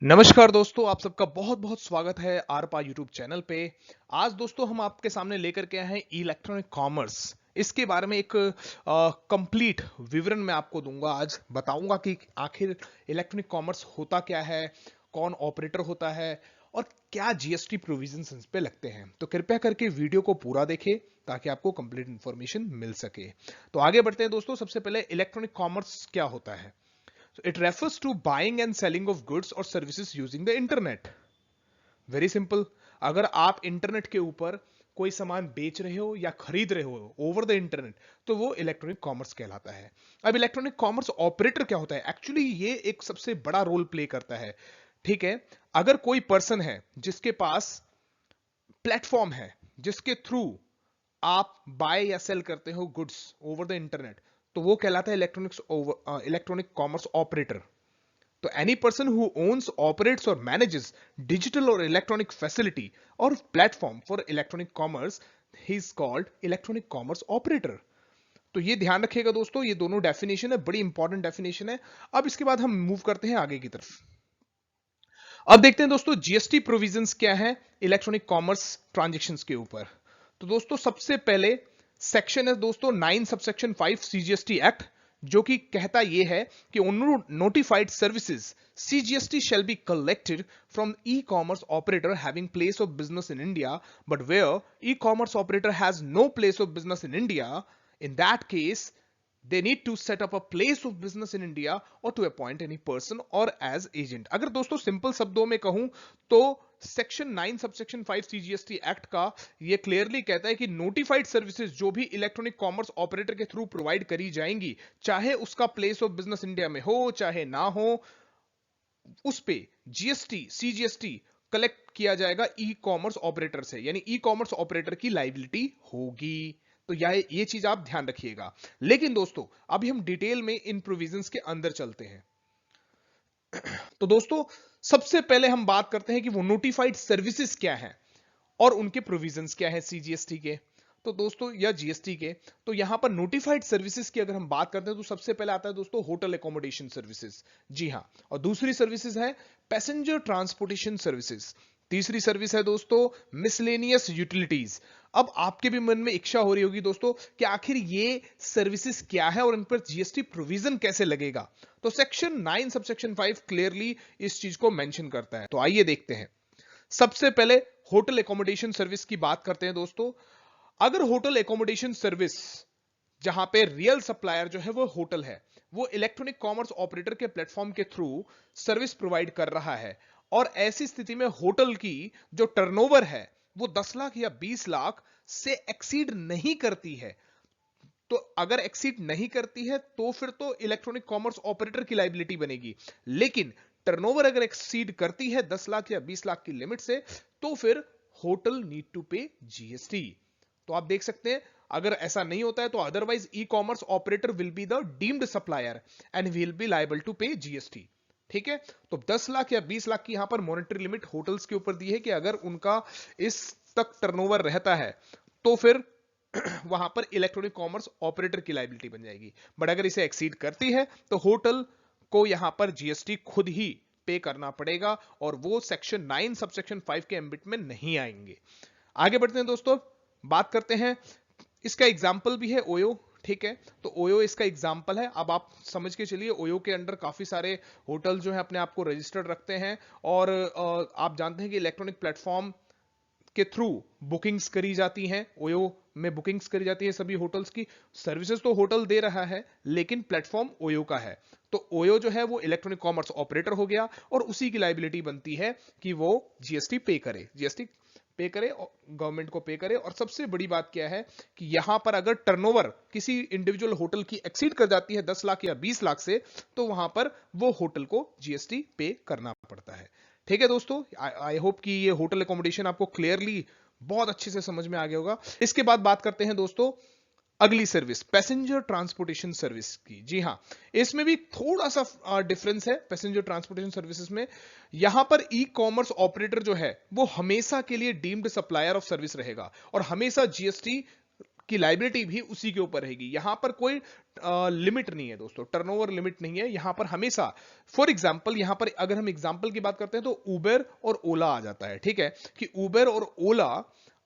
नमस्कार दोस्तों, आप सबका बहुत बहुत स्वागत है आर पा यूट्यूब चैनल पे। आज दोस्तों हम आपके सामने लेकर के आए हैं इलेक्ट्रॉनिक कॉमर्स। इसके बारे में एक कंप्लीट विवरण मैं आपको दूंगा। आज बताऊंगा कि आखिर इलेक्ट्रॉनिक कॉमर्स होता क्या है, कौन ऑपरेटर होता है और क्या जीएसटी प्रोविजंस इस पे लगते हैं। तो कृपया करके वीडियो को पूरा देखें ताकि आपको कंप्लीट इंफॉर्मेशन मिल सके। तो आगे बढ़ते हैं दोस्तों। सबसे पहले इलेक्ट्रॉनिक कॉमर्स क्या होता है। So it refers to buying and selling of goods or services using the internet. Very simple. अगर आप इंटरनेट के ऊपर कोई सामान बेच रहे हो या खरीद रहे हो ओवर द इंटरनेट, तो वो इलेक्ट्रॉनिक कॉमर्स कहलाता है। अब इलेक्ट्रॉनिक कॉमर्स ऑपरेटर क्या होता है? एक्चुअली ये एक सबसे बड़ा रोल प्ले करता है। ठीक है, अगर कोई पर्सन है जिसके पास प्लेटफॉर्म है जिसके थ्रू आप बाय या सेल करते हो गुड्स ओवर द इंटरनेट, तो वो कहलाता है इलेक्ट्रॉनिक कॉमर्स ऑपरेटर। तो any person who owns operates और मैनेजेस डिजिटल और इलेक्ट्रॉनिक फैसिलिटी और platform for electronic commerce, he is called electronic commerce operator. तो ये ध्यान रखिएगा दोस्तों, ये दोनों डेफिनेशन है, बड़ी इंपॉर्टेंट डेफिनेशन है। अब इसके बाद हम मूव करते हैं आगे की तरफ। अब देखते हैं दोस्तों जीएसटी प्रोविजंस क्या है इलेक्ट्रॉनिक कॉमर्स ट्रांजेक्शन्स के ऊपर। तो दोस्तों सबसे पहले सेक्शन है दोस्तों 9 सबसेक्शन 5 सीजीएसटी एक्ट, जो कि कहता यह है कि notified services CGST shall be collected from e commerce operator having place of business in India, but where e commerce operator has no place of business in India, in that case they need to set up a place of business in India or to appoint any person or as agent। अगर दोस्तों simple शब्दों में कहूं तो section 9 subsection 5 CGST act का ये clearly कहता है कि नोटिफाइड सर्विसेज जो भी इलेक्ट्रॉनिक कॉमर्स ऑपरेटर के थ्रू प्रोवाइड करी जाएंगी, चाहे उसका प्लेस ऑफ बिजनेस इंडिया में हो चाहे ना हो, उस पे जीएसटी सीजीएसटी कलेक्ट किया जाएगा ई कॉमर्स ऑपरेटर से, यानी ई कॉमर्स ऑपरेटर की लाइबिलिटी होगी। तो ये चीज आप ध्यान रखिएगा। लेकिन दोस्तों अभी हम डिटेल में इन प्रोविजंस के अंदर चलते हैं। तो दोस्तों सबसे पहले हम बात करते हैं कि वो नोटिफाइड सर्विसेज क्या है और उनके प्रोविजंस क्या है सीजीएसटी के, तो दोस्तों या जीएसटी के। तो यहां पर नोटिफाइड सर्विसेज की अगर हम बात करते हैं तो सबसे पहले आता है दोस्तों होटल एकोमोडेशन सर्विसेज। जी हां, और दूसरी सर्विसेज है पैसेंजर ट्रांसपोर्टेशन सर्विसेज। तीसरी सर्विस है दोस्तों मिसलेनियस यूटिलिटीज। अब आपके भी मन में इच्छा हो रही होगी दोस्तों कि आखिर ये सर्विसेज क्या है और इन पर जीएसटी प्रोविजन कैसे लगेगा। तो सेक्शन 9 सबसेक्शन 5 क्लियरली इस चीज को मेंशन करता है। तो आइए देखते हैं। सबसे पहले होटल एकोमोडेशन सर्विस की बात करते हैं दोस्तों। अगर होटल एकोमोडेशन सर्विस जहां पे रियल सप्लायर जो है वो होटल है, वो इलेक्ट्रॉनिक कॉमर्स ऑपरेटर के प्लेटफॉर्म के थ्रू सर्विस प्रोवाइड कर रहा है और ऐसी स्थिति में होटल की जो टर्नओवर है वो 10 लाख या 20 लाख से एक्सीड नहीं करती है, तो अगर एक्सीड नहीं करती है तो फिर तो इलेक्ट्रॉनिक कॉमर्स ऑपरेटर की लाइबिलिटी बनेगी। लेकिन टर्नओवर अगर एक्सीड करती है 10 लाख या 20 लाख की लिमिट से, तो फिर hotel need to pay GST. तो आप देख सकते हैं अगर ऐसा नहीं होता है तो otherwise e commerce operator will be the deemed supplier and will be liable to pay GST. ठीक है, तो 10 लाख या 20 लाख की यहां पर मॉनेटरी लिमिट होटल्स के ऊपर दी है कि अगर उनका इस तक टर्नओवर रहता है तो फिर वहां पर इलेक्ट्रॉनिक कॉमर्स ऑपरेटर की लायबिलिटी बन जाएगी। बट अगर इसे एक्सीड करती है तो होटल को यहां पर जीएसटी खुद ही पे करना पड़ेगा और वो सेक्शन 9 सबसेक्शन 5 के एम्बिट में नहीं आएंगे। आगे बढ़ते हैं दोस्तों, बात करते हैं। इसका एग्जाम्पल भी है ओयो। ठीक है, तो ओयो इसका एग्जाम्पल है। अब आप समझ के चलिए ओयो के अंडर काफी सारे होटल जो है अपने आप को रजिस्टर्ड रखते हैं और आप जानते हैं कि इलेक्ट्रॉनिक प्लेटफॉर्म के थ्रू बुकिंग्स करी जाती हैं। ओयो में बुकिंग्स करी जाती है सभी होटल्स की। सर्विसेज तो होटल दे रहा है लेकिन प्लेटफॉर्म ओयो का है, तो ओयो जो है वो इलेक्ट्रॉनिक कॉमर्स ऑपरेटर हो गया और उसी की लायबिलिटी बनती है कि वो जीएसटी पे करे, जीएसटी पे करे, गवर्नमेंट को पे करे। और सबसे बड़ी बात क्या है कि यहां पर अगर टर्नओवर किसी इंडिविजुअल होटल की एक्सीड कर जाती है 10 लाख या 20 लाख से, तो वहां पर वो होटल को जीएसटी पे करना पड़ता है। ठीक है दोस्तों, आई होप कि ये होटल एकोमोडेशन आपको क्लियरली बहुत अच्छे से समझ में आ गया होगा। इसके बाद बात करते हैं दोस्तों अगली सर्विस पैसेंजर ट्रांसपोर्टेशन सर्विस की। जी हां, इसमें भी थोड़ा सा डिफरेंस है पैसेंजर ट्रांसपोर्टेशन सर्विसेज में। यहां पर ई कॉमर्स ऑपरेटर जो है वो हमेशा के लिए डीम्ड सप्लायर ऑफ सर्विस रहेगा और हमेशा जीएसटी की लाइबिलिटी भी उसी के ऊपर रहेगी। यहां पर कोई लिमिट नहीं है दोस्तों, टर्नओवर लिमिट नहीं है यहां पर हमेशा। फॉर एग्जांपल यहां पर अगर हम एग्जांपल की बात करते हैं तो उबर और ओला आ जाता है, ठीक है, कि उबर और ओला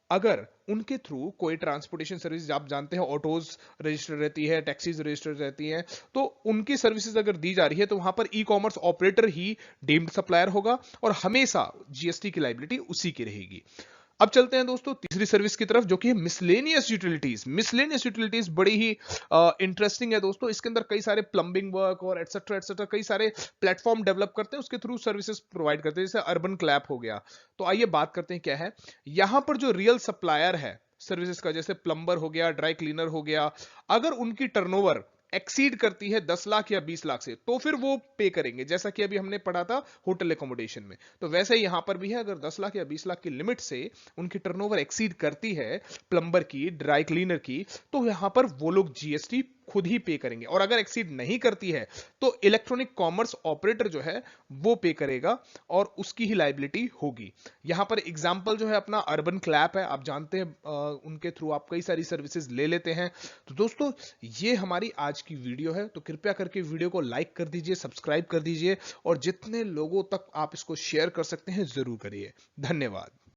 अगर उनके थ्रू कोई ट्रांसपोर्टेशन सर्विस, आप जानते हैं ऑटोज रजिस्टर रहती है, टैक्सीज रजिस्टर रहती हैं, तो उनकी सर्विसेज अगर दी जा रही है तो वहां पर ई कॉमर्स ऑपरेटर ही डीम्ड सप्लायर होगा और हमेशा जीएसटी की लाइबिलिटी उसी की रहेगी। अब चलते हैं दोस्तों तीसरी सर्विस की तरफ, जो कि है मिसलेनियस यूटिलिटीज। मिसलेनियस यूटिलिटीज बड़ी ही इंटरेस्टिंग है दोस्तों। इसके अंदर कई सारे प्लम्बिंग वर्क और एटसेट्रा एटसेट्रा कई सारे प्लेटफॉर्म डेवलप करते हैं, उसके थ्रू सर्विसेज प्रोवाइड करते हैं, जैसे अर्बन क्लैप हो गया। तो आइए बात करते हैं क्या है यहां पर जो रियल सप्लायर है सर्विसेज का, जैसे प्लम्बर हो गया, ड्राई क्लीनर हो गया, अगर उनकी टर्नओवर एक्सीड करती है 10 लाख या 20 लाख से तो फिर वो पे करेंगे, जैसा कि अभी हमने पढ़ा था होटल एकोमोडेशन में। तो वैसे ही यहां पर भी है, अगर 10 लाख या 20 लाख की लिमिट से उनकी टर्नओवर एक्सीड करती है प्लम्बर की, ड्राई क्लीनर की, तो यहां पर वो लोग जीएसटी खुद ही पे करेंगे। और अगर एक्सीड नहीं करती है तो इलेक्ट्रॉनिक कॉमर्स ऑपरेटर जो है वो पे करेगा और उसकी ही लाइबिलिटी होगी। यहां पर एग्जांपल जो है अपना अर्बन क्लैप है, आप जानते हैं उनके थ्रू आप कई सारी सर्विसेज ले लेते हैं। तो दोस्तों ये हमारी आज की वीडियो है, तो कृपया करके वीडियो को लाइक कर दीजिए, सब्सक्राइब कर दीजिए और जितने लोगों तक आप इसको शेयर कर सकते हैं जरूर करिए। धन्यवाद।